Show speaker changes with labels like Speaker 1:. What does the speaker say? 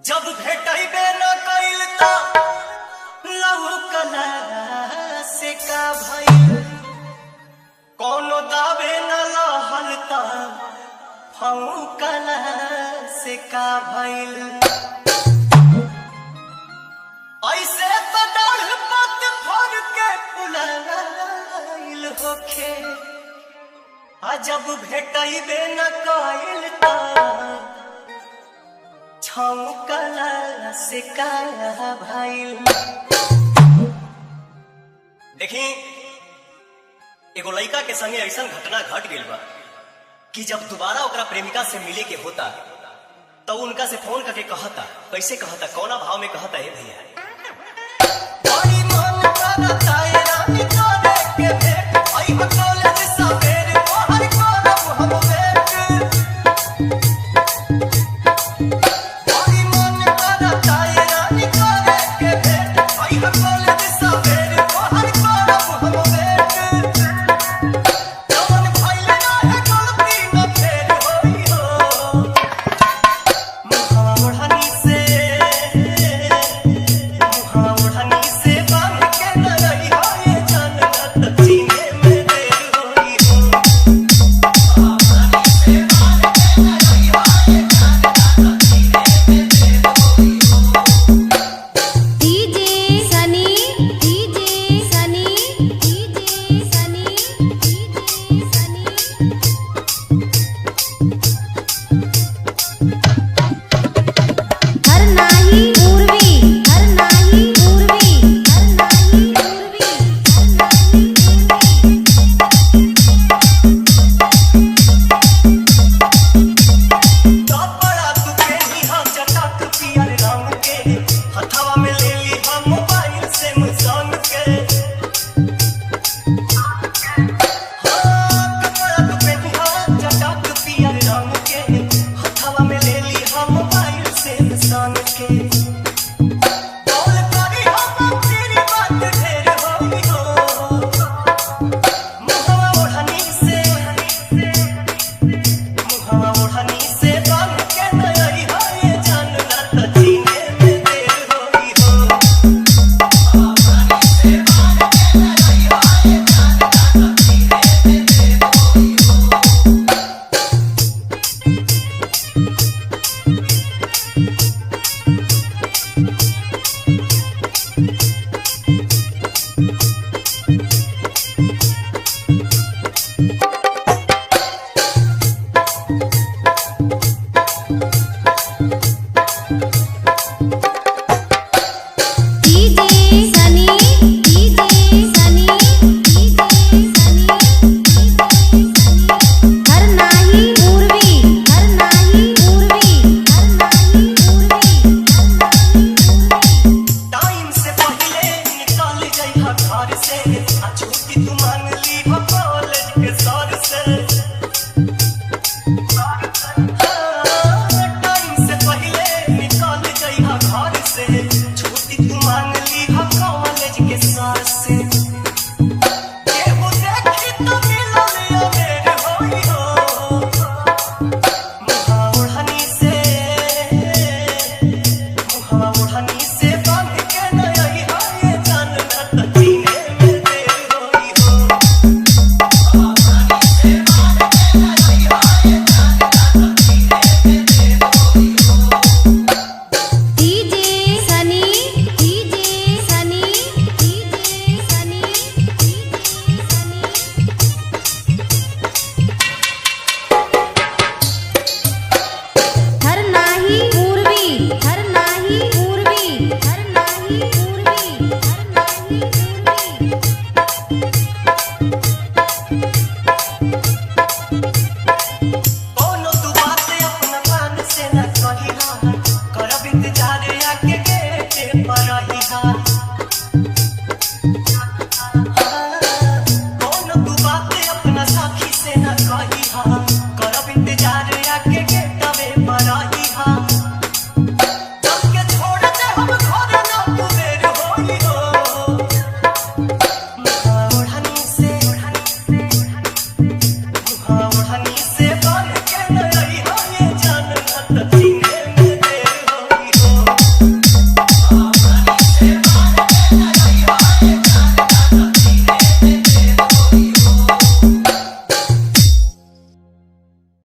Speaker 1: जब भेटैबे न कइल त लहुकला से का भइल, कोनो दावे न लहल त फौकला से का भइल। ऐसे तो डाढ़ पत फर के पुलाइल होखे, जब भेटैबे न कइल त छौकला से का भइल। देखी एगो लड़का के संगे ऐसा घटना घट गइल बा कि जब दोबारा ओकरा प्रेमिका से मिले के होता तो उनका से फोन करके कहता, कैसे कहता, कौना भाव में कहता है भैया।